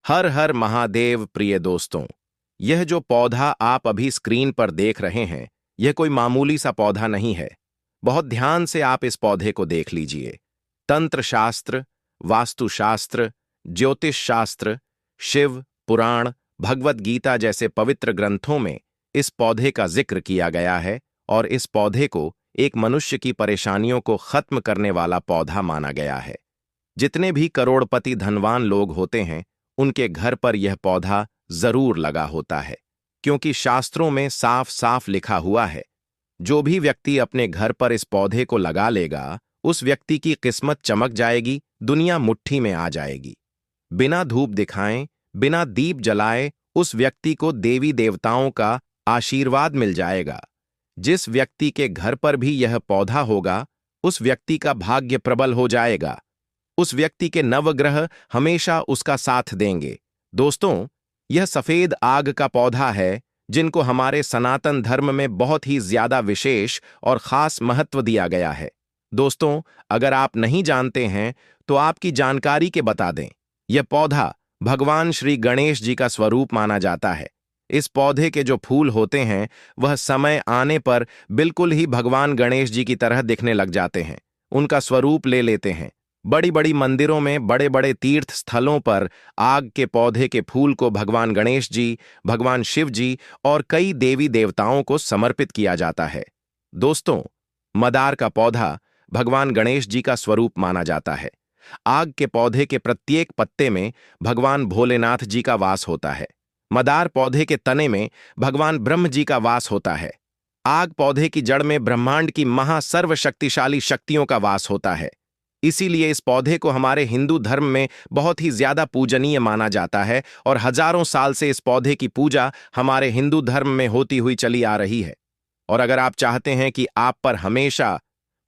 हर हर महादेव प्रिय दोस्तों। यह जो पौधा आप अभी स्क्रीन पर देख रहे हैं, यह कोई मामूली सा पौधा नहीं है। बहुत ध्यान से आप इस पौधे को देख लीजिए। तंत्र शास्त्र, वास्तुशास्त्र, ज्योतिष शास्त्र, शिव पुराण, भगवत गीता जैसे पवित्र ग्रंथों में इस पौधे का जिक्र किया गया है और इस पौधे को एक मनुष्य की परेशानियों को खत्म करने वाला पौधा माना गया है। जितने भी करोड़पति धनवान लोग होते हैं, उनके घर पर यह पौधा जरूर लगा होता है, क्योंकि शास्त्रों में साफ साफ लिखा हुआ है, जो भी व्यक्ति अपने घर पर इस पौधे को लगा लेगा, उस व्यक्ति की किस्मत चमक जाएगी, दुनिया मुट्ठी में आ जाएगी। बिना धूप दिखाएं, बिना दीप जलाए उस व्यक्ति को देवी देवताओं का आशीर्वाद मिल जाएगा। जिस व्यक्ति के घर पर भी यह पौधा होगा, उस व्यक्ति का भाग्य प्रबल हो जाएगा। उस व्यक्ति के नवग्रह हमेशा उसका साथ देंगे। दोस्तों, यह सफेद आग का पौधा है, जिनको हमारे सनातन धर्म में बहुत ही ज्यादा विशेष और खास महत्व दिया गया है। दोस्तों, अगर आप नहीं जानते हैं तो आपकी जानकारी के बता दें। यह पौधा भगवान श्री गणेश जी का स्वरूप माना जाता है। इस पौधे के जो फूल होते हैं, वह समय आने पर बिल्कुल ही भगवान गणेश जी की तरह दिखने लग जाते हैं, उनका स्वरूप ले लेते हैं। बड़ी बड़ी मंदिरों में, बड़े बड़े तीर्थ स्थलों पर आग के पौधे के फूल को भगवान गणेश जी, भगवान शिव जी और कई देवी देवताओं को समर्पित किया जाता है। दोस्तों, मदार का पौधा भगवान गणेश जी का स्वरूप माना जाता है। आग के पौधे के प्रत्येक पत्ते में भगवान भोलेनाथ जी का वास होता है। मदार पौधे के तने में भगवान ब्रह्म जी का वास होता है। आग पौधे की जड़ में ब्रह्मांड की महासर्वशक्तिशाली शक्तियों का वास होता है। इसीलिए इस पौधे को हमारे हिंदू धर्म में बहुत ही ज्यादा पूजनीय माना जाता है और हजारों साल से इस पौधे की पूजा हमारे हिंदू धर्म में होती हुई चली आ रही है। और अगर आप चाहते हैं कि आप पर हमेशा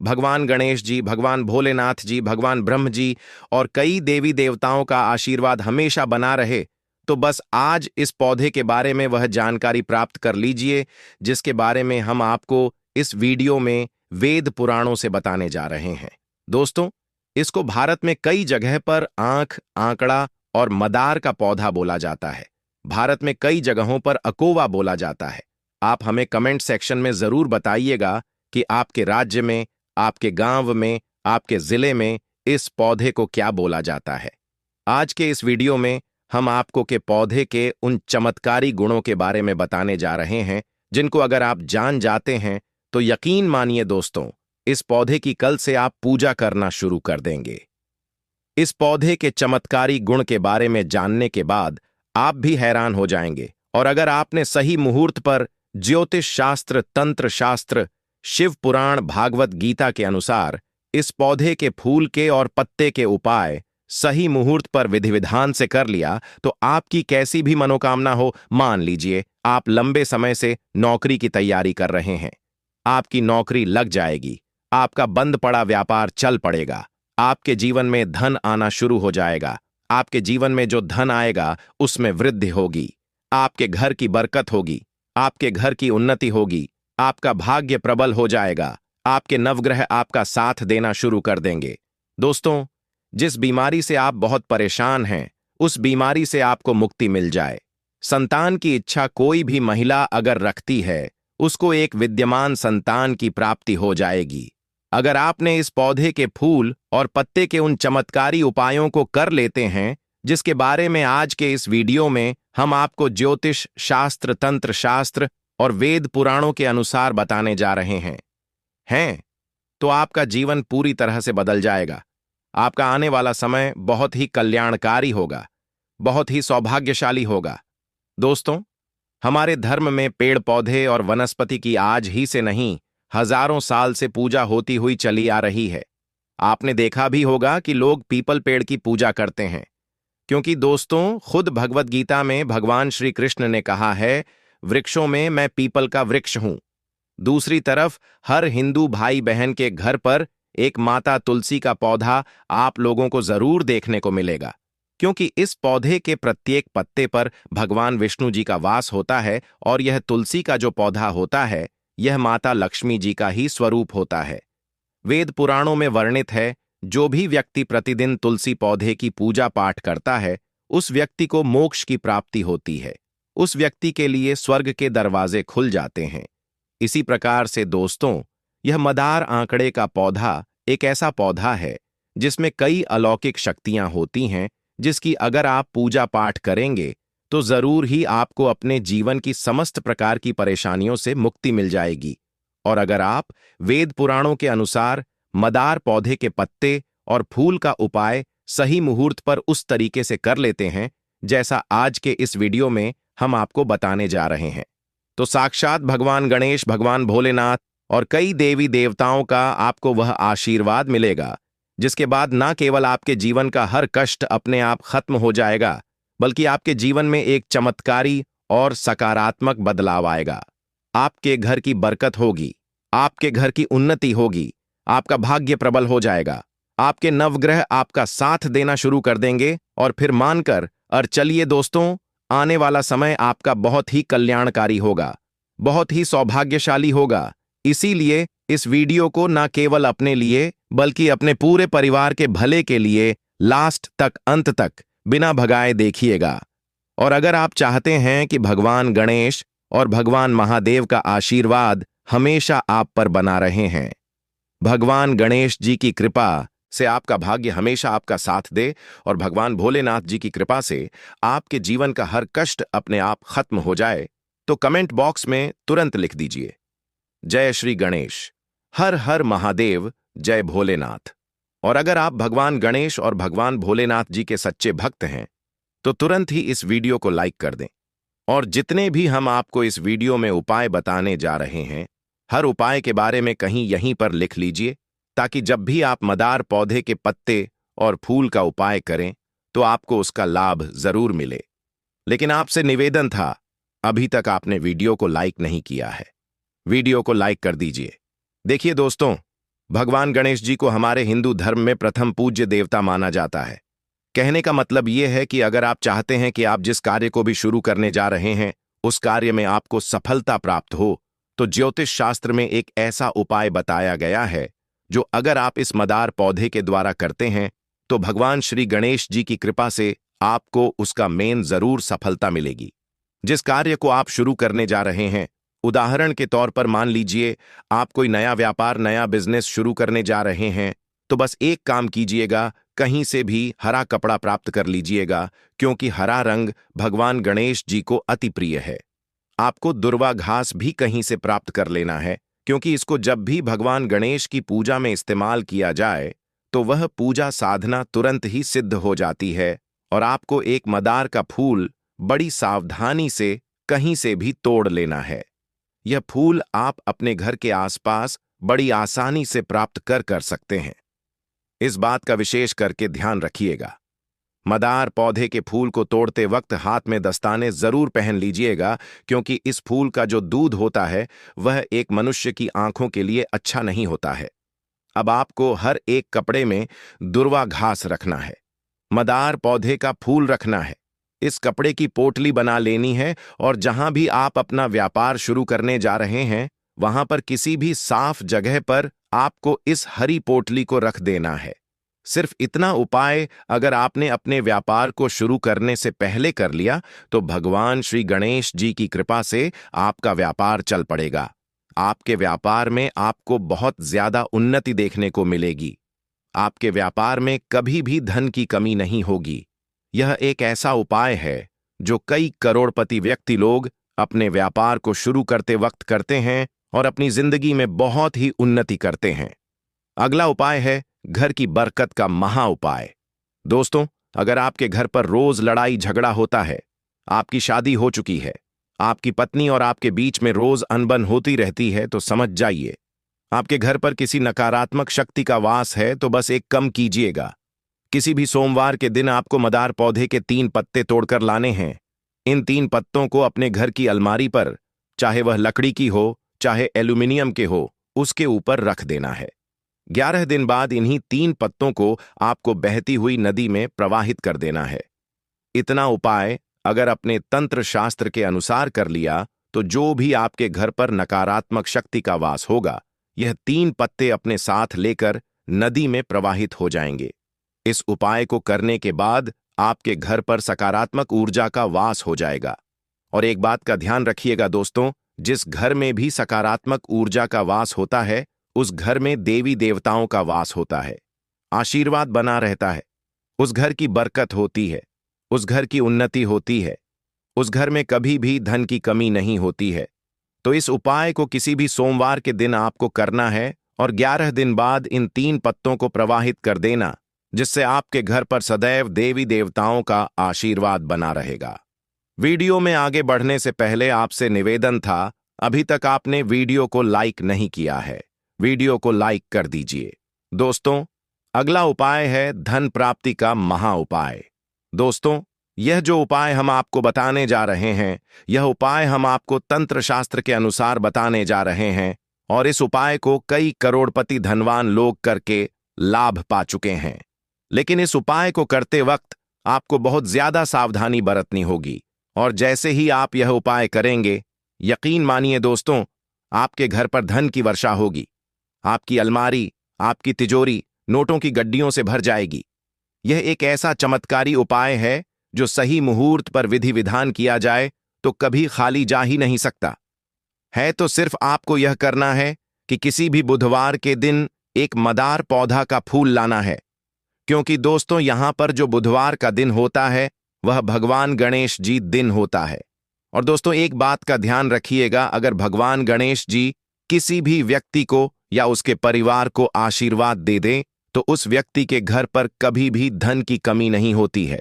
भगवान गणेश जी, भगवान भोलेनाथ जी, भगवान ब्रह्म जी और कई देवी देवताओं का आशीर्वाद हमेशा बना रहे, तो बस आज इस पौधे के बारे में वह जानकारी प्राप्त कर लीजिए, जिसके बारे में हम आपको इस वीडियो में वेद पुराणों से बताने जा रहे हैं। दोस्तों, इसको भारत में कई जगह पर आंख, आंकड़ा और मदार का पौधा बोला जाता है। भारत में कई जगहों पर अकोवा बोला जाता है। आप हमें कमेंट सेक्शन में जरूर बताइएगा कि आपके राज्य में, आपके गांव में, आपके जिले में इस पौधे को क्या बोला जाता है। आज के इस वीडियो में हम आपको के पौधे के उन चमत्कारी गुणों के बारे में बताने जा रहे हैं, जिनको अगर आप जान जाते हैं तो यकीन मानिए दोस्तों, इस पौधे की कल से आप पूजा करना शुरू कर देंगे। इस पौधे के चमत्कारी गुण के बारे में जानने के बाद आप भी हैरान हो जाएंगे। और अगर आपने सही मुहूर्त पर ज्योतिष शास्त्र, तंत्र शास्त्र, शिव पुराण, भागवत गीता के अनुसार इस पौधे के फूल के और पत्ते के उपाय सही मुहूर्त पर विधि विधान से कर लिया, तो आपकी कैसी भी मनोकामना हो, मान लीजिए आप लंबे समय से नौकरी की तैयारी कर रहे हैं, आपकी नौकरी लग जाएगी, आपका बंद पड़ा व्यापार चल पड़ेगा, आपके जीवन में धन आना शुरू हो जाएगा, आपके जीवन में जो धन आएगा उसमें वृद्धि होगी, आपके घर की बरकत होगी, आपके घर की उन्नति होगी, आपका भाग्य प्रबल हो जाएगा, आपके नवग्रह आपका साथ देना शुरू कर देंगे। दोस्तों, जिस बीमारी से आप बहुत परेशान हैं, उस बीमारी से आपको मुक्ति मिल जाए। संतान की इच्छा कोई भी महिला अगर रखती है, उसको एक विद्यमान संतान की प्राप्ति हो जाएगी। अगर आपने इस पौधे के फूल और पत्ते के उन चमत्कारी उपायों को कर लेते हैं, जिसके बारे में आज के इस वीडियो में हम आपको ज्योतिष शास्त्र, तंत्र शास्त्र और वेद पुराणों के अनुसार बताने जा रहे हैं, तो आपका जीवन पूरी तरह से बदल जाएगा। आपका आने वाला समय बहुत ही कल्याणकारी होगा, बहुत ही सौभाग्यशाली होगा। दोस्तों, हमारे धर्म में पेड़ पौधे और वनस्पति की आज ही से नहीं, हजारों साल से पूजा होती हुई चली आ रही है। आपने देखा भी होगा कि लोग पीपल पेड़ की पूजा करते हैं, क्योंकि दोस्तों, खुद भगवत गीता में भगवान श्री कृष्ण ने कहा है, वृक्षों में मैं पीपल का वृक्ष हूं। दूसरी तरफ हर हिंदू भाई बहन के घर पर एक माता तुलसी का पौधा आप लोगों को जरूर देखने को मिलेगा, क्योंकि इस पौधे के प्रत्येक पत्ते पर भगवान विष्णु जी का वास होता है और यह तुलसी का जो पौधा होता है, यह माता लक्ष्मी जी का ही स्वरूप होता है। वेद पुराणों में वर्णित है, जो भी व्यक्ति प्रतिदिन तुलसी पौधे की पूजा पाठ करता है, उस व्यक्ति को मोक्ष की प्राप्ति होती है। उस व्यक्ति के लिए स्वर्ग के दरवाजे खुल जाते हैं। इसी प्रकार से दोस्तों, यह मदार आंकड़े का पौधा एक ऐसा पौधा है जिसमें कई अलौकिक शक्तियां होती हैं, जिसकी अगर आप पूजा पाठ करेंगे तो जरूर ही आपको अपने जीवन की समस्त प्रकार की परेशानियों से मुक्ति मिल जाएगी। और अगर आप वेद पुराणों के अनुसार मदार पौधे के पत्ते और फूल का उपाय सही मुहूर्त पर उस तरीके से कर लेते हैं जैसा आज के इस वीडियो में हम आपको बताने जा रहे हैं, तो साक्षात भगवान गणेश, भगवान भोलेनाथ और कई देवी देवताओं का आपको वह आशीर्वाद मिलेगा जिसके बाद न केवल आपके जीवन का हर कष्ट अपने आप खत्म हो जाएगा, बल्कि आपके जीवन में एक चमत्कारी और सकारात्मक बदलाव आएगा। आपके घर की बरकत होगी, आपके घर की उन्नति होगी, आपका भाग्य प्रबल हो जाएगा, आपके नवग्रह आपका साथ देना शुरू कर देंगे और फिर मानकर और चलिए दोस्तों, आने वाला समय आपका बहुत ही कल्याणकारी होगा, बहुत ही सौभाग्यशाली होगा। इसीलिए इस वीडियो को न केवल अपने लिए बल्कि अपने पूरे परिवार के भले के लिए लास्ट तक, अंत तक बिना भगाए देखिएगा। और अगर आप चाहते हैं कि भगवान गणेश और भगवान महादेव का आशीर्वाद हमेशा आप पर बना रहे हैं, भगवान गणेश जी की कृपा से आपका भाग्य हमेशा आपका साथ दे और भगवान भोलेनाथ जी की कृपा से आपके जीवन का हर कष्ट अपने आप खत्म हो जाए, तो कमेंट बॉक्स में तुरंत लिख दीजिए, जय श्री गणेश, हर हर महादेव, जय भोलेनाथ। और अगर आप भगवान गणेश और भगवान भोलेनाथ जी के सच्चे भक्त हैं तो तुरंत ही इस वीडियो को लाइक कर दें। और जितने भी हम आपको इस वीडियो में उपाय बताने जा रहे हैं, हर उपाय के बारे में कहीं यहीं पर लिख लीजिए, ताकि जब भी आप मदार पौधे के पत्ते और फूल का उपाय करें तो आपको उसका लाभ जरूर मिले। लेकिन आपसे निवेदन था, अभी तक आपने वीडियो को लाइक नहीं किया है, वीडियो को लाइक कर दीजिए। देखिए दोस्तों, भगवान गणेश जी को हमारे हिंदू धर्म में प्रथम पूज्य देवता माना जाता है। कहने का मतलब यह है कि अगर आप चाहते हैं कि आप जिस कार्य को भी शुरू करने जा रहे हैं उस कार्य में आपको सफलता प्राप्त हो, तो ज्योतिष शास्त्र में एक ऐसा उपाय बताया गया है जो अगर आप इस मदार पौधे के द्वारा करते हैं तो भगवान श्री गणेश जी की कृपा से आपको उसका मेन जरूर सफलता मिलेगी। जिस कार्य को आप शुरू करने जा रहे हैं, उदाहरण के तौर पर मान लीजिए आप कोई नया व्यापार, नया बिजनेस शुरू करने जा रहे हैं, तो बस एक काम कीजिएगा, कहीं से भी हरा कपड़ा प्राप्त कर लीजिएगा, क्योंकि हरा रंग भगवान गणेश जी को अति प्रिय है। आपको दुर्वा घास भी कहीं से प्राप्त कर लेना है, क्योंकि इसको जब भी भगवान गणेश की पूजा में इस्तेमाल किया जाए तो वह पूजा साधना तुरंत ही सिद्ध हो जाती है। और आपको एक मदार का फूल बड़ी सावधानी से कहीं से भी तोड़ लेना है। यह फूल आप अपने घर के आसपास बड़ी आसानी से प्राप्त कर सकते हैं। इस बात का विशेष करके ध्यान रखिएगा, मदार पौधे के फूल को तोड़ते वक्त हाथ में दस्ताने जरूर पहन लीजिएगा, क्योंकि इस फूल का जो दूध होता है वह एक मनुष्य की आंखों के लिए अच्छा नहीं होता है। अब आपको हर एक कपड़े में दुर्वा घास रखना है, मदार पौधे का फूल रखना है, इस कपड़े की पोटली बना लेनी है और जहां भी आप अपना व्यापार शुरू करने जा रहे हैं वहां पर किसी भी साफ जगह पर आपको इस हरी पोटली को रख देना है। सिर्फ इतना उपाय अगर आपने अपने व्यापार को शुरू करने से पहले कर लिया तो भगवान श्री गणेश जी की कृपा से आपका व्यापार चल पड़ेगा। आपके व्यापार में आपको बहुत ज्यादा उन्नति देखने को मिलेगी। आपके व्यापार में कभी भी धन की कमी नहीं होगी। यह एक ऐसा उपाय है जो कई करोड़पति व्यक्ति लोग अपने व्यापार को शुरू करते वक्त करते हैं और अपनी जिंदगी में बहुत ही उन्नति करते हैं। अगला उपाय है घर की बरकत का महा उपाय। दोस्तों, अगर आपके घर पर रोज लड़ाई झगड़ा होता है, आपकी शादी हो चुकी है, आपकी पत्नी और आपके बीच में रोज अनबन होती रहती है, तो समझ जाइए आपके घर पर किसी नकारात्मक शक्ति का वास है। तो बस एक कम कीजिएगा, किसी भी सोमवार के दिन आपको मदार पौधे के 3 पत्ते तोड़कर लाने हैं। इन 3 पत्तों को अपने घर की अलमारी पर, चाहे वह लकड़ी की हो चाहे एल्यूमिनियम के हो, उसके ऊपर रख देना है। 11 दिन बाद इन्हीं 3 पत्तों को आपको बहती हुई नदी में प्रवाहित कर देना है। इतना उपाय अगर अपने तंत्र शास्त्र के अनुसार कर लिया तो जो भी आपके घर पर नकारात्मक शक्ति का वास होगा, यह 3 पत्ते अपने साथ लेकर नदी में प्रवाहित हो जाएंगे। इस उपाय को करने के बाद आपके घर पर सकारात्मक ऊर्जा का वास हो जाएगा। और एक बात का ध्यान रखिएगा दोस्तों, जिस घर में भी सकारात्मक ऊर्जा का वास होता है, उस घर में देवी देवताओं का वास होता है, आशीर्वाद बना रहता है, उस घर की बरकत होती है, उस घर की उन्नति होती है, उस घर में कभी भी धन की कमी नहीं होती है। तो इस उपाय को किसी भी सोमवार के दिन आपको करना है और 11 दिन बाद इन 3 पत्तों को प्रवाहित कर देना, जिससे आपके घर पर सदैव देवी देवताओं का आशीर्वाद बना रहेगा। वीडियो में आगे बढ़ने से पहले आपसे निवेदन था, अभी तक आपने वीडियो को लाइक नहीं किया है, वीडियो को लाइक कर दीजिए। दोस्तों, अगला उपाय है धन प्राप्ति का महा उपाय। दोस्तों, यह जो उपाय हम आपको बताने जा रहे हैं, यह उपाय हम आपको तंत्र शास्त्र के अनुसार बताने जा रहे हैं, और इस उपाय को कई करोड़पति धनवान लोग करके लाभ पा चुके हैं। लेकिन इस उपाय को करते वक्त आपको बहुत ज्यादा सावधानी बरतनी होगी, और जैसे ही आप यह उपाय करेंगे, यकीन मानिए दोस्तों, आपके घर पर धन की वर्षा होगी। आपकी अलमारी, आपकी तिजोरी नोटों की गड्डियों से भर जाएगी। यह एक ऐसा चमत्कारी उपाय है जो सही मुहूर्त पर विधि विधान किया जाए तो कभी खाली जा ही नहीं सकता है। तो सिर्फ आपको यह करना है कि किसी भी बुधवार के दिन एक मदार पौधा का फूल लाना है, क्योंकि दोस्तों यहां पर जो बुधवार का दिन होता है वह भगवान गणेश जी दिन होता है। और दोस्तों एक बात का ध्यान रखिएगा, अगर भगवान गणेश जी किसी भी व्यक्ति को या उसके परिवार को आशीर्वाद दे दें तो उस व्यक्ति के घर पर कभी भी धन की कमी नहीं होती है।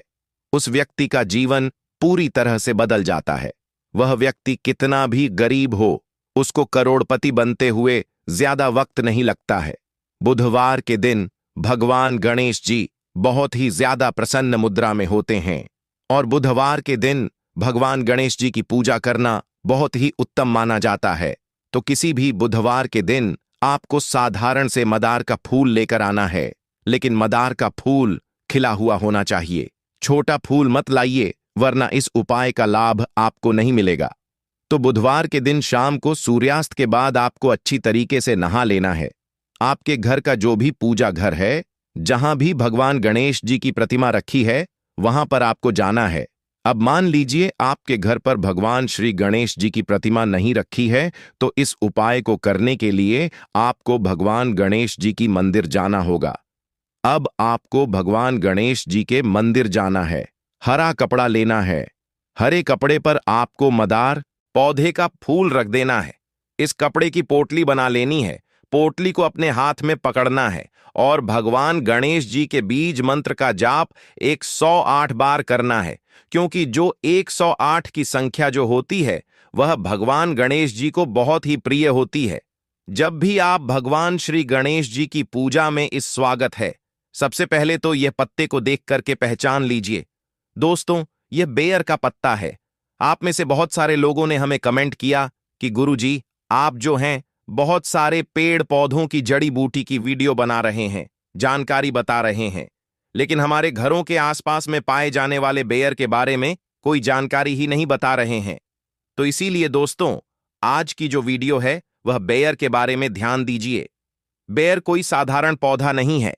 उस व्यक्ति का जीवन पूरी तरह से बदल जाता है। वह व्यक्ति कितना भी गरीब हो, उसको करोड़पति बनते हुए ज्यादा वक्त नहीं लगता है। बुधवार के दिन भगवान गणेश जी बहुत ही ज्यादा प्रसन्न मुद्रा में होते हैं, और बुधवार के दिन भगवान गणेश जी की पूजा करना बहुत ही उत्तम माना जाता है। तो किसी भी बुधवार के दिन आपको साधारण से मदार का फूल लेकर आना है, लेकिन मदार का फूल खिला हुआ होना चाहिए। छोटा फूल मत लाइए, वरना इस उपाय का लाभ आपको नहीं मिलेगा। तो बुधवार के दिन शाम को सूर्यास्त के बाद आपको अच्छी तरीके से नहा लेना है। आपके घर का जो भी पूजा घर है, जहां भी भगवान गणेश जी की प्रतिमा रखी है, वहां पर आपको जाना है। अब मान लीजिए आपके घर पर भगवान श्री गणेश जी की प्रतिमा नहीं रखी है, तो इस उपाय को करने के लिए आपको भगवान गणेश जी की मंदिर जाना होगा। अब आपको भगवान गणेश जी के मंदिर जाना है। हरा कपड़ा लेना है। हरे कपड़े पर आपको मदार पौधे का फूल रख देना है। इस कपड़े की पोटली बना लेनी है। पोटली को अपने हाथ में पकड़ना है और भगवान गणेश जी के बीज मंत्र का जाप 108 बार करना है, क्योंकि जो 108 की संख्या जो होती है वह भगवान गणेश जी को बहुत ही प्रिय होती है। जब भी आप भगवान श्री गणेश जी की पूजा में इस स्वागत है, सबसे पहले तो यह पत्ते को देख करके पहचान लीजिए। दोस्तों, यह बेर का पत्ता है। आप में से बहुत सारे लोगों ने हमें कमेंट किया कि गुरुजी, आप जो हैं बहुत सारे पेड़ पौधों की जड़ी बूटी की वीडियो बना रहे हैं, जानकारी बता रहे हैं, लेकिन हमारे घरों के आसपास में पाए जाने वाले बेर के बारे में कोई जानकारी ही नहीं बता रहे हैं। तो इसीलिए दोस्तों, आज की जो वीडियो है वह बेर के बारे में ध्यान दीजिए। बेर कोई साधारण पौधा नहीं है।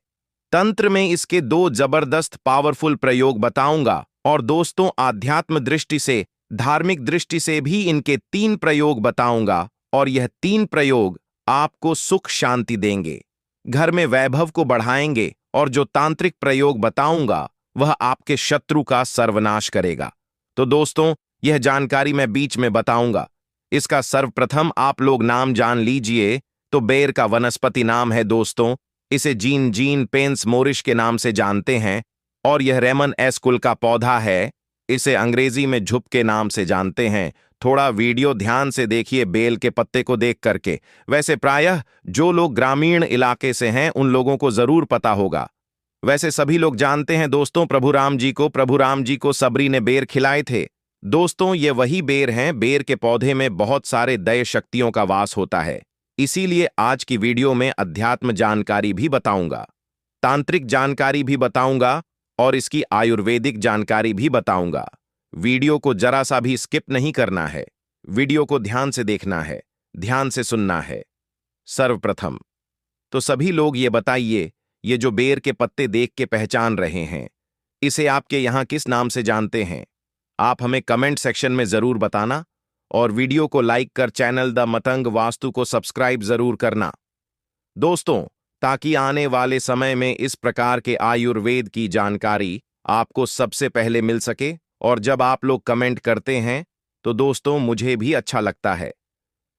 तंत्र में इसके 2 जबरदस्त पावरफुल प्रयोग बताऊंगा, और दोस्तों आध्यात्म दृष्टि से, धार्मिक दृष्टि से भी इनके 3 प्रयोग बताऊंगा, और यह 3 प्रयोग आपको सुख शांति देंगे, घर में वैभव को बढ़ाएंगे, और जो तांत्रिक प्रयोग बताऊंगा वह आपके शत्रु का सर्वनाश करेगा। तो दोस्तों, यह जानकारी मैं बीच में बताऊंगा। इसका सर्वप्रथम आप लोग नाम जान लीजिए। तो बेर का वनस्पति नाम है दोस्तों, इसे जीन पेंस मोरिश के नाम से जानते हैं, और यह रेमन एस कुल का पौधा है। इसे अंग्रेजी में झुप के नाम से जानते हैं। थोड़ा वीडियो ध्यान से देखिए बेल के पत्ते को देख करके। वैसे प्रायः जो लोग ग्रामीण इलाके से हैं उन लोगों को जरूर पता होगा। वैसे सभी लोग जानते हैं दोस्तों, प्रभु राम जी को सबरी ने बेर खिलाए थे। दोस्तों, ये वही बेर हैं। बेर के पौधे में बहुत सारे दैव शक्तियों का वास होता है। इसीलिए आज की वीडियो में अध्यात्म जानकारी भी बताऊंगा, तांत्रिक जानकारी भी बताऊंगा, और इसकी आयुर्वेदिक जानकारी भी बताऊंगा। वीडियो को जरा सा भी स्किप नहीं करना है। वीडियो को ध्यान से देखना है, ध्यान से सुनना है। सर्वप्रथम तो सभी लोग ये बताइए, ये जो बेर के पत्ते देख के पहचान रहे हैं, इसे आपके यहाँ किस नाम से जानते हैं? आप हमें कमेंट सेक्शन में जरूर बताना और वीडियो को लाइक कर चैनल द मतंग वास्तु को सब्सक्राइब जरूर करना दोस्तों, ताकि आने वाले समय में इस प्रकार के आयुर्वेद की जानकारी आपको सबसे पहले मिल सके। और जब आप लोग कमेंट करते हैं तो दोस्तों मुझे भी अच्छा लगता है।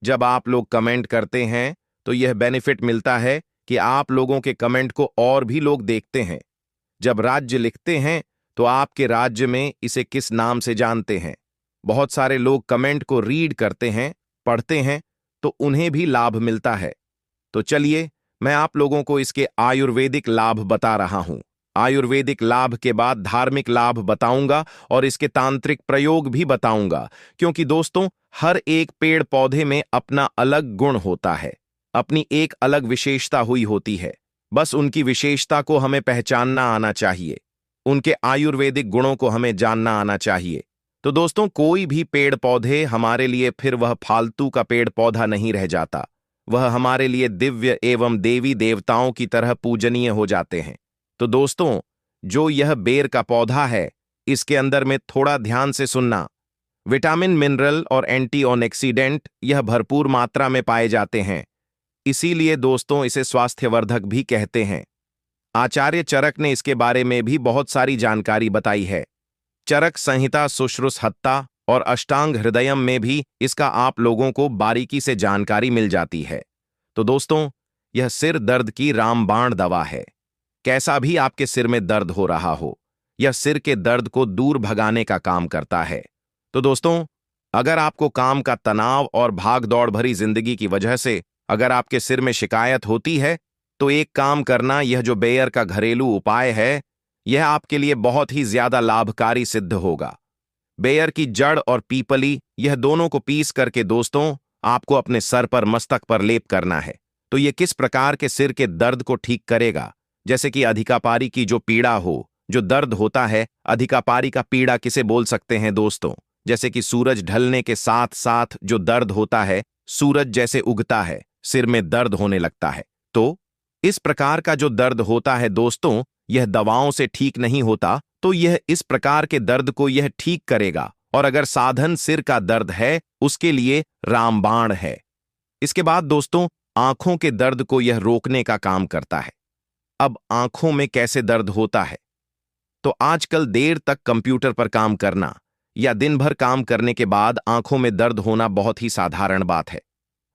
जब आप लोग कमेंट करते हैं तो यह बेनिफिट मिलता है कि आप लोगों के कमेंट को और भी लोग देखते हैं। जब राज्य लिखते हैं तो आपके राज्य में इसे किस नाम से जानते हैं? बहुत सारे लोग कमेंट को रीड करते हैं, पढ़ते हैं, तो उन्हें भी लाभ मिलता है। तो चलिए मैं आप लोगों को इसके आयुर्वेदिक लाभ बता रहा हूं। आयुर्वेदिक लाभ के बाद धार्मिक लाभ बताऊंगा और इसके तांत्रिक प्रयोग भी बताऊंगा, क्योंकि दोस्तों हर एक पेड़ पौधे में अपना अलग गुण होता है, अपनी एक अलग विशेषता हुई होती है। बस उनकी विशेषता को हमें पहचानना आना चाहिए, उनके आयुर्वेदिक गुणों को हमें जानना आना चाहिए। तो दोस्तों कोई भी पेड़ पौधे हमारे लिए फिर वह फालतू का पेड़ पौधा नहीं रह जाता, वह हमारे लिए दिव्य एवं देवी देवताओं की तरह पूजनीय हो जाते हैं। तो दोस्तों जो यह बेर का पौधा है, इसके अंदर में थोड़ा ध्यान से सुनना, विटामिन मिनरल और एंटीऑक्सीडेंट यह भरपूर मात्रा में पाए जाते हैं, इसीलिए दोस्तों इसे स्वास्थ्यवर्धक भी कहते हैं। आचार्य चरक ने इसके बारे में भी बहुत सारी जानकारी बताई है। चरक संहिता सुश्रुत हत्ता और अष्टांग हृदयम में भी इसका आप लोगों को बारीकी से जानकारी मिल जाती है। तो दोस्तों यह सिर दर्द की रामबाण दवा है। कैसा भी आपके सिर में दर्द हो रहा हो, यह सिर के दर्द को दूर भगाने का काम करता है। तो दोस्तों अगर आपको काम का तनाव और भाग दौड़ भरी जिंदगी की वजह से अगर आपके सिर में शिकायत होती है, तो एक काम करना, यह जो बेयर का घरेलू उपाय है यह आपके लिए बहुत ही ज्यादा लाभकारी सिद्ध होगा। बेयर की जड़ और पीपली यह दोनों को पीस करके दोस्तों आपको अपने सर पर मस्तक पर लेप करना है। तो यह किस प्रकार के सिर के दर्द को ठीक करेगा? जैसे कि अधिकापारी की जो पीड़ा हो, जो दर्द होता है, अधिकापारी का पीड़ा किसे बोल सकते हैं दोस्तों? जैसे कि सूरज ढलने के साथ साथ जो दर्द होता है, सूरज जैसे उगता है, सिर में दर्द होने लगता है। तो इस प्रकार का जो दर्द होता है दोस्तों, यह दवाओं से ठीक नहीं होता, तो यह इस प्रकार के दर्द को यह ठीक करेगा। और अगर साधन सिर का दर्द है, उसके लिए रामबाण है। इसके बाद दोस्तों आंखों के दर्द को यह रोकने का काम करता है। अब आंखों में कैसे दर्द होता है? तो आजकल देर तक कंप्यूटर पर काम करना या दिन भर काम करने के बाद आंखों में दर्द होना बहुत ही साधारण बात है।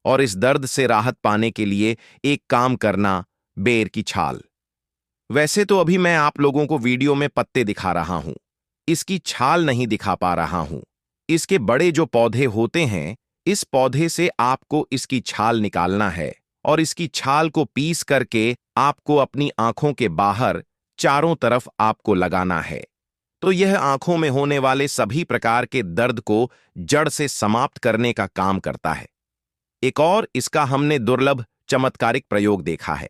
और इस दर्द से राहत पाने के लिए एक काम करना, बेर की छाल। वैसे तो अभी मैं आप लोगों को वीडियो में पत्ते दिखा रहा हूं, इसकी छाल नहीं दिखा पा रहा हूं। इसके बड़े जो पौधे होते हैं, इस पौधे से आपको इसकी छाल निकालना है और इसकी छाल को पीस करके आपको अपनी आंखों के बाहर चारों तरफ आपको लगाना है। तो यह आंखों में होने वाले सभी प्रकार के दर्द को जड़ से समाप्त करने का काम करता है। एक और इसका हमने दुर्लभ चमत्कारिक प्रयोग देखा है।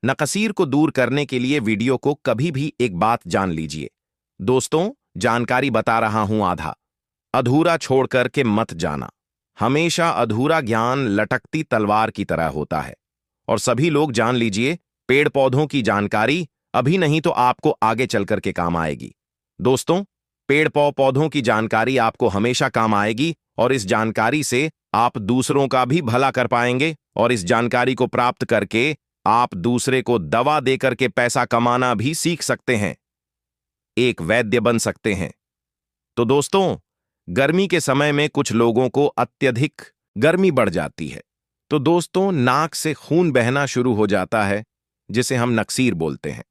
नकसीर को दूर करने के लिए वीडियो को कभी भी एक बात जान लीजिए दोस्तों, जानकारी बता रहा हूं आधा अधूरा छोड़ करके मत जाना। हमेशा अधूरा ज्ञान लटकती तलवार की तरह होता है। और सभी लोग जान लीजिए, पेड़ पौधों की जानकारी अभी नहीं तो आपको आगे चल करके काम आएगी। दोस्तों पेड़ पौधों की जानकारी आपको हमेशा काम आएगी और इस जानकारी से आप दूसरों का भी भला कर पाएंगे और इस जानकारी को प्राप्त करके आप दूसरे को दवा देकर के पैसा कमाना भी सीख सकते हैं, एक वैद्य बन सकते हैं। तो दोस्तों गर्मी के समय में कुछ लोगों को अत्यधिक गर्मी बढ़ जाती है, तो दोस्तों नाक से खून बहना शुरू हो जाता है, जिसे हम नक्सीर बोलते हैं।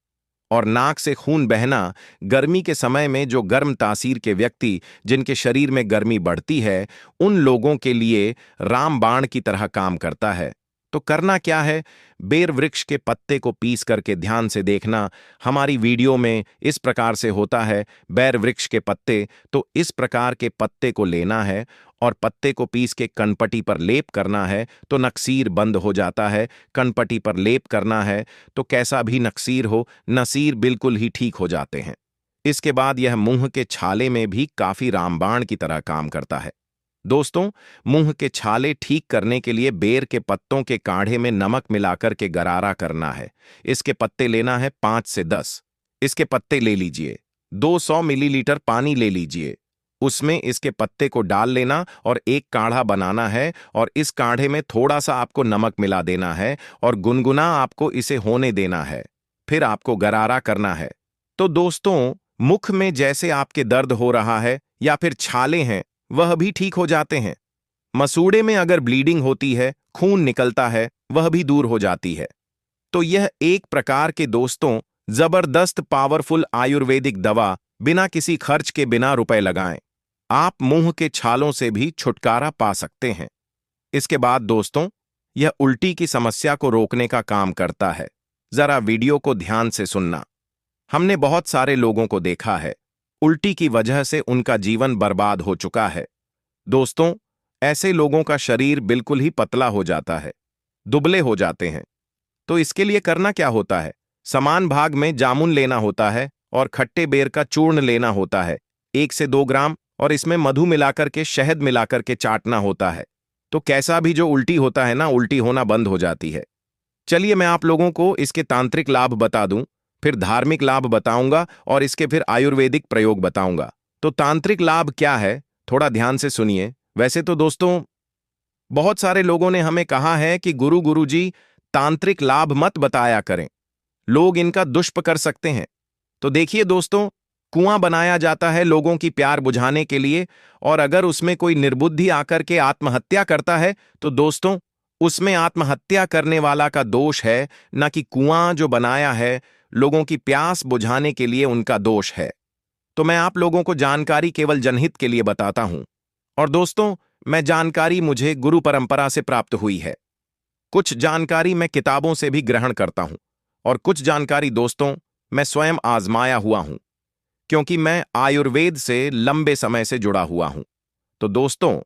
और नाक से खून बहना गर्मी के समय में जो गर्म तासीर के व्यक्ति जिनके शरीर में गर्मी बढ़ती है, उन लोगों के लिए रामबाण की तरह काम करता है। तो करना क्या है, बेर वृक्ष के पत्ते को पीस करके ध्यान से देखना। हमारी वीडियो में इस प्रकार से होता है, बेर वृक्ष के पत्ते, तो इस प्रकार के पत्ते को लेना है और पत्ते को पीस के कनपटी पर लेप करना है, तो नक्सीर बंद हो जाता है। कनपटी पर लेप करना है तो कैसा भी नक्सीर हो, नसीर बिल्कुल ही ठीक हो जाते हैं। इसके बाद यह मुंह के छाले में भी काफी रामबाण की तरह काम करता है। दोस्तों मुंह के छाले ठीक करने के लिए बेर के पत्तों के काढ़े में नमक मिलाकर के गरारा करना है। इसके पत्ते लेना है 5 से 10। इसके पत्ते ले लीजिए 200 मिलीलीटर पानी ले लीजिए, उसमें इसके पत्ते को डाल लेना और एक काढ़ा बनाना है और इस काढ़े में थोड़ा सा आपको नमक मिला देना है और गुनगुना आपको इसे होने देना है। फिर आपको गरारा करना है। तो दोस्तों, मुख में जैसे आपके दर्द हो रहा है या फिर छाले हैं, वह भी ठीक हो जाते हैं। मसूड़े में अगर ब्लीडिंग होती है, खून निकलता है, वह भी दूर हो जाती है। तो यह एक प्रकार के दोस्तों जबरदस्त पावरफुल आयुर्वेदिक दवा, बिना किसी खर्च के, बिना रुपए लगाएं आप मुंह के छालों से भी छुटकारा पा सकते हैं। इसके बाद दोस्तों, यह उल्टी की समस्या को रोकने का काम करता है। जरा वीडियो को ध्यान से सुनना। हमने बहुत सारे लोगों को देखा है, उल्टी की वजह से उनका जीवन बर्बाद हो चुका है। दोस्तों, ऐसे लोगों का शरीर बिल्कुल ही पतला हो जाता है, दुबले हो जाते हैं। तो इसके लिए करना क्या होता है? समान भाग में जामुन लेना होता है और खट्टे बेर का चूर्ण लेना होता है, 1 से 2 ग्राम, और इसमें मधु मिलाकर के, शहद मिलाकर के चाटना होता है। तो कैसा भी जो उल्टी होता है ना, उल्टी होना बंद हो जाती है। चलिए मैं आप लोगों को इसके तांत्रिक लाभ बता दूं, फिर धार्मिक लाभ बताऊंगा और इसके फिर आयुर्वेदिक प्रयोग बताऊंगा। तो तांत्रिक लाभ क्या है, थोड़ा ध्यान से सुनिए। वैसे तो दोस्तों, बहुत सारे लोगों ने हमें कहा है कि गुरुजी तांत्रिक लाभ मत बताया करें, लोग इनका दुष्प कर सकते हैं। तो देखिए दोस्तों, कुआं बनाया जाता है लोगों की प्यार बुझाने के लिए, और अगर उसमें कोई निर्बुद्धि आकर के आत्महत्या करता है, तो दोस्तों, उसमें आत्महत्या करने वाला का दोष है, न कि कुआं जो बनाया है लोगों की प्यास बुझाने के लिए उनका दोष है। तो मैं आप लोगों को जानकारी केवल जनहित के लिए बताता हूं। और दोस्तों, मैं जानकारी मुझे गुरु परंपरा से प्राप्त हुई है। कुछ जानकारी मैं किताबों से भी ग्रहण करता हूं, और कुछ जानकारी दोस्तों मैं स्वयं आजमाया हुआ हूं, क्योंकि मैं आयुर्वेद से लंबे समय से जुड़ा हुआ हूं। तो दोस्तों,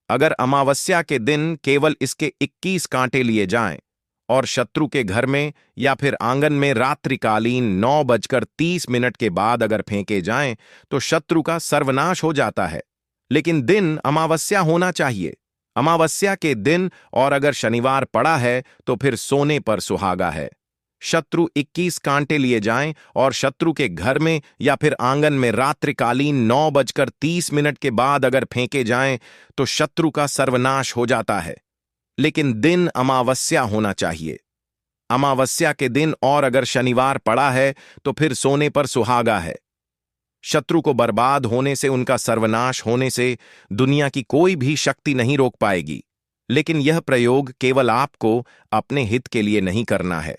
अगर अमावस्या के दिन केवल इसके 21 कांटे लिए जाएं और शत्रु के घर में या फिर आंगन में रात्रिकालीन 9:30 के बाद अगर फेंके जाएं, तो शत्रु का सर्वनाश हो जाता है। लेकिन दिन अमावस्या होना चाहिए, अमावस्या के दिन, और अगर शनिवार पड़ा है तो फिर सोने पर सुहागा है। शत्रु 21 कांटे लिए जाएं और शत्रु के घर में या फिर आंगन में रात्रिकालीन 9:30 के बाद अगर फेंके जाएं, तो शत्रु का सर्वनाश हो जाता है। लेकिन दिन अमावस्या होना चाहिए, अमावस्या के दिन, और अगर शनिवार पड़ा है तो फिर सोने पर सुहागा है। शत्रु को बर्बाद होने से, उनका सर्वनाश होने से दुनिया की कोई भी शक्ति नहीं रोक पाएगी। लेकिन यह प्रयोग केवल आपको अपने हित के लिए नहीं करना है।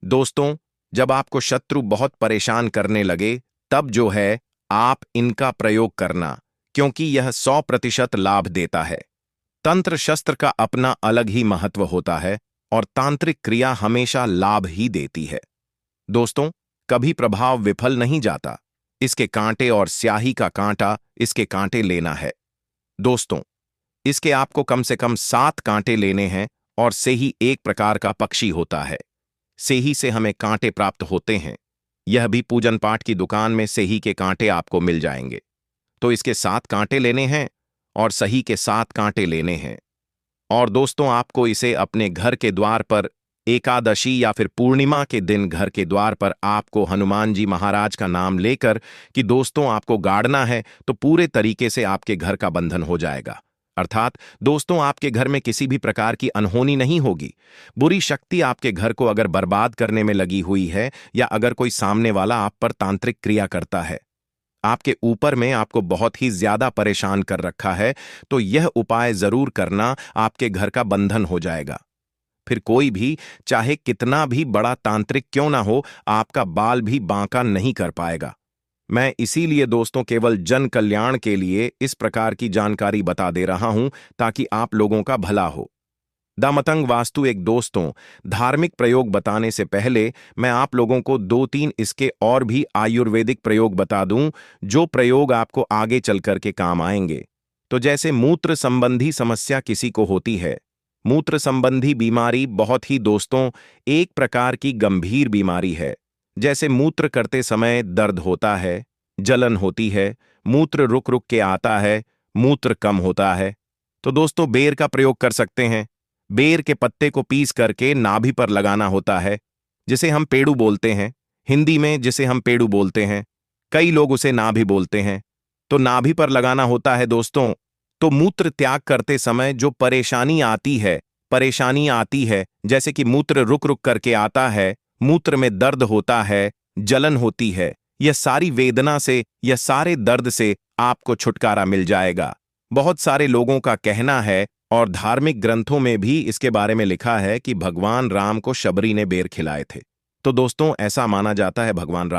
दोस्तों, जब आपको शत्रु बहुत परेशान करने लगे, तब जो है आप इनका प्रयोग करना, क्योंकि यह 100% लाभ देता है। तंत्र शस्त्र का अपना अलग ही महत्व होता है और तांत्रिक क्रिया हमेशा लाभ ही देती है। दोस्तों, कभी प्रभाव विफल नहीं जाता। इसके कांटे और स्याही का कांटा, इसके कांटे लेना है। दोस्तों, इसके आपको कम से कम 7 कांटे लेने हैं, और सेही एक प्रकार का पक्षी होता है। सेही से हमें कांटे प्राप्त होते हैं। यह भी पूजन पाठ की दुकान में सेही के कांटे आपको मिल जाएंगे। तो इसके 7 कांटे लेने हैं और सही के 7 कांटे लेने हैं। और दोस्तों, आपको इसे अपने घर के द्वार पर एकादशी या फिर पूर्णिमा के दिन घर के द्वार पर आपको हनुमान जी महाराज का नाम लेकर कि दोस्तों आपको गाड़ना है, तो पूरे तरीके से आपके घर का बंधन हो जाएगा। अर्थात दोस्तों, आपके घर में किसी भी प्रकार की अनहोनी नहीं होगी। बुरी शक्ति आपके घर को अगर बर्बाद करने में लगी हुई है, या अगर कोई सामने वाला आप पर तांत्रिक क्रिया करता है, आपके ऊपर में आपको बहुत ही ज्यादा परेशान कर रखा है, तो यह उपाय जरूर करना, आपके घर का बंधन हो जाएगा। फिर कोई भी चाहे कितना भी बड़ा तांत्रिक क्यों ना हो, आपका बाल भी बांका नहीं कर पाएगा। मैं इसीलिए दोस्तों केवल जन कल्याण के लिए इस प्रकार की जानकारी बता दे रहा हूं, ताकि आप लोगों का भला हो। दामतंग वास्तु एक दोस्तों, धार्मिक प्रयोग बताने से पहले मैं आप लोगों को 2-3 इसके और भी आयुर्वेदिक प्रयोग बता दूं, जो प्रयोग आपको आगे चल कर के काम आएंगे। तो जैसे मूत्र संबंधी समस्या किसी को होती है, मूत्र संबंधी बीमारी बहुत ही दोस्तों एक प्रकार की गंभीर बीमारी है। जैसे मूत्र करते समय दर्द होता है, जलन होती है, मूत्र रुक रुक के आता है, मूत्र कम होता है, तो दोस्तों बेर का प्रयोग कर सकते हैं। बेर के पत्ते को पीस करके नाभि पर लगाना होता है, जिसे हम पेड़ू बोलते हैं, हिंदी में जिसे हम पेड़ू बोलते हैं। कई लोग उसे ना भी बोलते हैं। तो नाभि पर लगाना होता है दोस्तों। तो मूत्र त्याग करते समय जो परेशानी आती है, जैसे कि मूत्र रुक रुक करके आता है, मूत्र में दर्द होता है, जलन होती है, यह सारी वेदना से, यह सारे दर्द से आपको छुटकारा मिल जाएगा। बहुत सारे लोगों का कहना है और धार्मिक ग्रंथों में भी इसके बारे में लिखा है कि भगवान राम को शबरी ने बेर खिलाए थे। तो दोस्तों ऐसा माना जाता है भगवान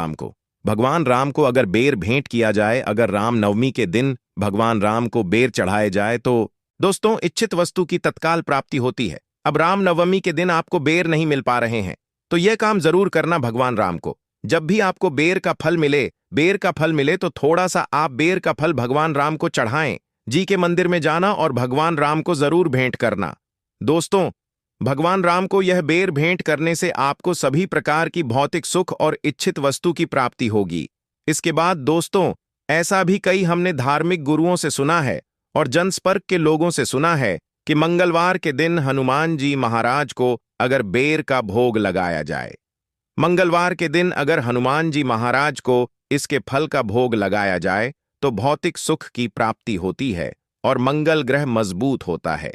राम को अगर बेर भेंट किया जाए, अगर राम नवमी के दिन भगवान राम को बेर चढ़ाए जाए तो दोस्तों इच्छित वस्तु की तत्काल प्राप्ति होती है। अब राम नवमी के दिन आपको बेर नहीं मिल पा रहे हैं तो यह काम जरूर करना भगवान राम को। जब भी आपको बेर का फल मिले तो थोड़ा सा आप बेर का फल भगवान राम को चढ़ाएं। जी के मंदिर में जाना और भगवान राम को जरूर भेंट करना। दोस्तों भगवान राम को यह बेर भेंट करने से आपको सभी प्रकार की भौतिक सुख और इच्छित वस्तु की प्राप्ति होगी। इसके बाद दोस्तों ऐसा भी कई हमने धार्मिक गुरुओं से सुना है और जनसंपर्क के लोगों से सुना है कि मंगलवार के दिन हनुमान जी महाराज को अगर बेर का भोग लगाया जाए, मंगलवार के दिन अगर हनुमान जी महाराज को इसके फल का भोग लगाया जाए तो भौतिक सुख की प्राप्ति होती है और मंगल ग्रह मजबूत होता है।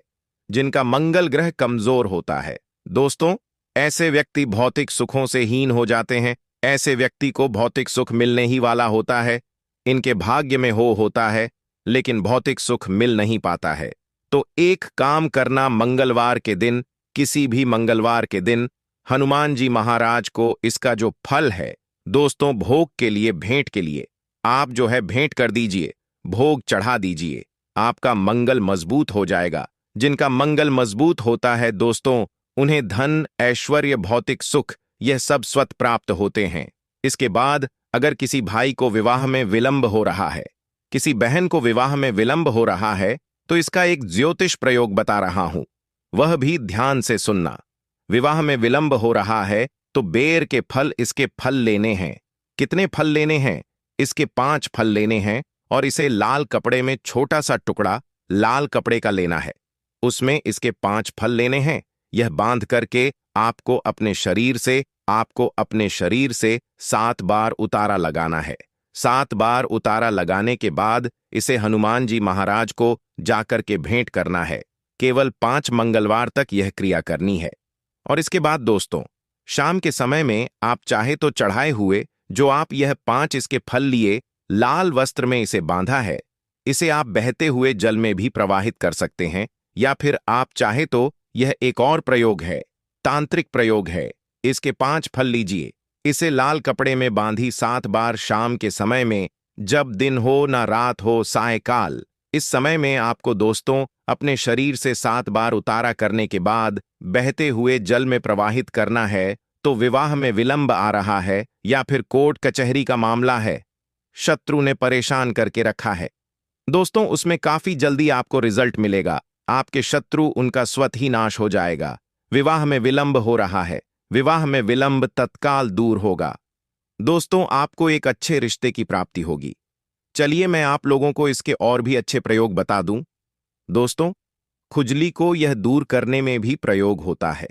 जिनका मंगल ग्रह कमजोर होता है दोस्तों, ऐसे व्यक्ति भौतिक सुखों से हीन हो जाते हैं। ऐसे व्यक्ति को भौतिक सुख मिलने ही वाला होता है, इनके भाग्य में होता है, लेकिन भौतिक सुख मिल नहीं पाता है। तो एक काम करना, मंगलवार के दिन, किसी भी मंगलवार के दिन हनुमान जी महाराज को इसका जो फल है दोस्तों भोग के लिए, भेंट के लिए आप जो है भेंट कर दीजिए, भोग चढ़ा दीजिए, आपका मंगल मजबूत हो जाएगा। जिनका मंगल मजबूत होता है दोस्तों उन्हें धन, ऐश्वर्य, भौतिक सुख यह सब स्वत प्राप्त होते हैं। इसके बाद अगर किसी भाई को विवाह में विलंब हो रहा है, किसी बहन को विवाह में विलंब हो रहा है तो इसका एक ज्योतिष प्रयोग बता रहा हूं, वह भी ध्यान से सुनना। विवाह में विलंब हो रहा है तो बेर के फल, इसके फल लेने हैं। कितने फल लेने हैं? इसके 5 फल लेने हैं और इसे लाल कपड़े में छोटा सा टुकड़ा लाल कपड़े का लेना है, उसमें इसके 5 फल लेने हैं। यह बांध करके आपको अपने शरीर से 7 बार उतारा लगाना है। 7 बार उतारा लगाने के बाद इसे हनुमान जी महाराज को जाकर के भेंट करना है। केवल 5 मंगलवार तक यह क्रिया करनी है। और इसके बाद दोस्तों शाम के समय में आप चाहे तो चढ़ाए हुए जो आप यह 5 इसके फल लिए लाल वस्त्र में इसे बांधा है, इसे आप बहते हुए जल में भी प्रवाहित कर सकते हैं, या फिर आप चाहे तो यह एक और प्रयोग है, तांत्रिक प्रयोग है। इसके 5 फल लीजिए, इसे लाल कपड़े में बांधी 7 बार शाम के समय में, जब दिन हो ना रात हो, सायकाल, इस समय में आपको दोस्तों अपने शरीर से 7 बार उतारा करने के बाद बहते हुए जल में प्रवाहित करना है। तो विवाह में विलंब आ रहा है या फिर कोर्ट कचहरी का मामला है, शत्रु ने परेशान करके रखा है दोस्तों, उसमें काफी जल्दी आपको रिजल्ट मिलेगा। आपके शत्रु उनका स्वतः ही नाश हो जाएगा। विवाह में विलंब हो रहा है, विवाह में विलंब तत्काल दूर होगा दोस्तों, आपको एक अच्छे रिश्ते की प्राप्ति होगी। चलिए मैं आप लोगों को इसके और भी अच्छे प्रयोग बता दूं दोस्तों। खुजली को यह दूर करने में भी प्रयोग होता है।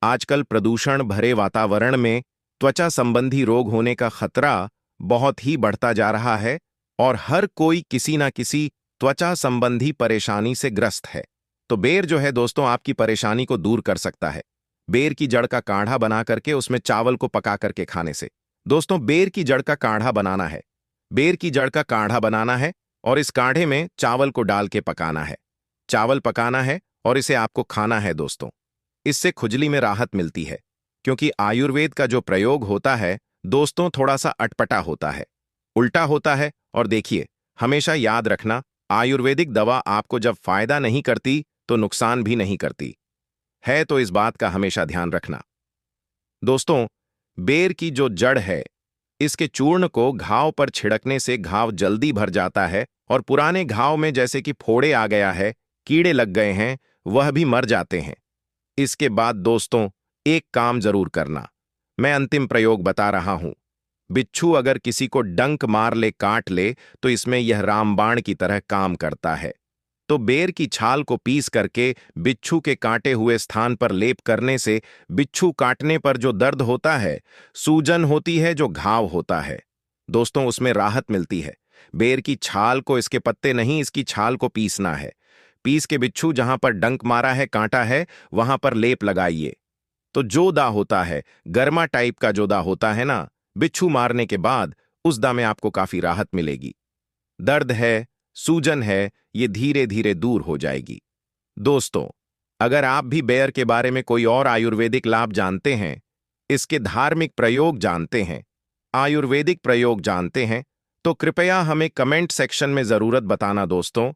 आजकल प्रदूषण भरे वातावरण में त्वचा संबंधी रोग होने का खतरा बहुत ही बढ़ता जा रहा है और हर कोई किसी ना किसी त्वचा संबंधी परेशानी से ग्रस्त है। तो बेर जो है दोस्तों आपकी परेशानी को दूर कर सकता है। बेर की जड़ का काढ़ा बना करके उसमें चावल को पका करके खाने से दोस्तों, बेर की जड़ का काढ़ा बनाना है, बेर की जड़ का काढ़ा बनाना है और इस काढ़े में चावल को डाल के पकाना है, चावल पकाना है और इसे आपको खाना है दोस्तों। इससे खुजली में राहत मिलती है, क्योंकि आयुर्वेद का जो प्रयोग होता है दोस्तों थोड़ा सा अटपटा होता है, उल्टा होता है। और देखिए हमेशा याद रखना, आयुर्वेदिक दवा आपको जब फायदा नहीं करती तो नुकसान भी नहीं करती है, तो इस बात का हमेशा ध्यान रखना दोस्तों। बेर की जो जड़ है, इसके चूर्ण को घाव पर छिड़कने से घाव जल्दी भर जाता है और पुराने घाव में जैसे कि फोड़े आ गया है, कीड़े लग गए हैं, वह भी मर जाते हैं। इसके बाद दोस्तों एक काम जरूर करना, मैं अंतिम प्रयोग बता रहा हूं। बिच्छू अगर किसी को डंक मार ले, काट ले, तो इसमें यह रामबाण की तरह काम करता है। तो बेर की छाल को पीस करके बिच्छू के काटे हुए स्थान पर लेप करने से बिच्छू काटने पर जो दर्द होता है, सूजन होती है, जो घाव होता है दोस्तों उसमें राहत मिलती है। बेर की छाल को, इसके पत्ते नहीं, इसकी छाल को पीसना है। पीस के बिच्छू जहां पर डंक मारा है, कांटा है, वहां पर लेप लगाइए। तो जो दांव होता है, गर्मा टाइप का जो दांव होता है ना, बिच्छू मारने के बाद उस दांव में आपको काफी राहत मिलेगी। दर्द है, सूजन है, ये धीरे धीरे दूर हो जाएगी। दोस्तों, अगर आप भी बेर के बारे में कोई और आयुर्वेदिक लाभ जानते हैं, इसके धार्मिक प्रयोग जानते हैं, आयुर्वेदिक प्रयोग जानते हैं, तो कृपया हमें कमेंट सेक्शन में जरूरत बताना दोस्तों,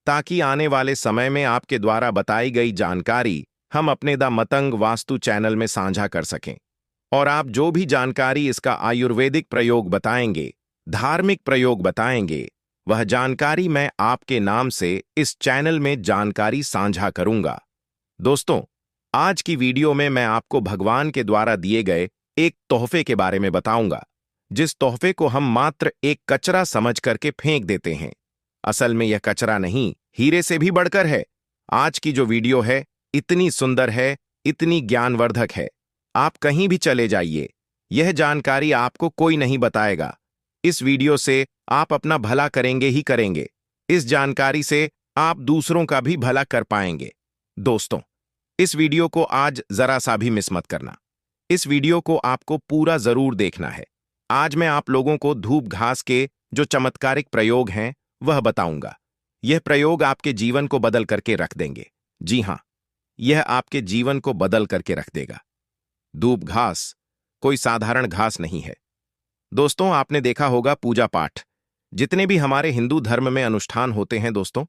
ताकि आने वाले समय में आपके द्वारा बताई गई जानकारी हम अपने द मतंग वास्तु चैनल में साझा कर सकें। और आप जो भी जानकारी इसका आयुर्वेदिक प्रयोग बताएंगे, धार्मिक प्रयोग बताएंगे, वह जानकारी मैं आपके नाम से इस चैनल में जानकारी साझा करूंगा। दोस्तों, आज की वीडियो में मैं आपको भगवान के द्वारा दिए गए एक तोहफे के बारे में बताऊंगा, जिस तोहफे को हम मात्र एक कचरा समझ करके फेंक देते हैं। असल में यह कचरा नहीं, हीरे से भी बढ़कर है। आज की जो वीडियो है इतनी सुंदर है, इतनी ज्ञानवर्धक है, आप कहीं भी चले जाइए, यह जानकारी आपको कोई नहीं बताएगा। इस वीडियो से आप अपना भला करेंगे ही करेंगे। इस जानकारी से आप दूसरों का भी भला कर पाएंगे। दोस्तों, इस वीडियो को आज जरा सा भी मिस मत करना। इस वीडियो को आपको पूरा जरूर देखना है। आज मैं आप लोगों को धूप घास के जो चमत्कारिक प्रयोग हैं वह बताऊंगा। यह प्रयोग आपके जीवन को बदल करके रख देंगे। जी हां, यह आपके जीवन को बदल करके रख देगा। धूप घास कोई साधारण घास नहीं है। दोस्तों, आपने देखा होगा पूजा पाठ, जितने भी हमारे हिंदू धर्म में अनुष्ठान होते हैं दोस्तों,